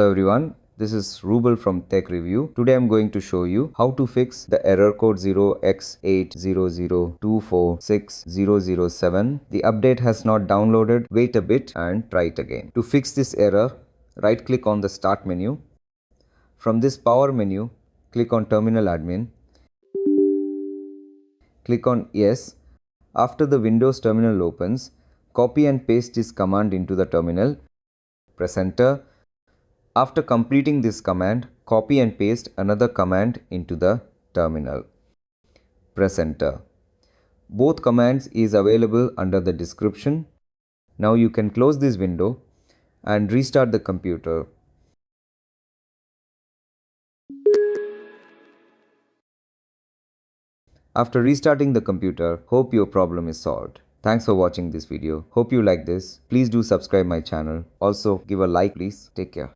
Hello everyone, this is Rubal from Tech Review. Today I'm going to show you how to fix the error code 0x800246007. The update has not downloaded. Wait a bit and try it again. To fix this error, right click on the Start menu. From this Power menu, click on Terminal Admin. Click on Yes. After the Windows terminal opens, copy and paste this command into the terminal. Press Enter. After completing this command, copy and paste another command into the terminal. Press Enter. Both commands is available under the description. Now you can close this window and restart the computer. After restarting the computer, hope your problem is solved. Thanks for watching this video. Hope you like this. Please do subscribe my channel. Also give a like please. Take care.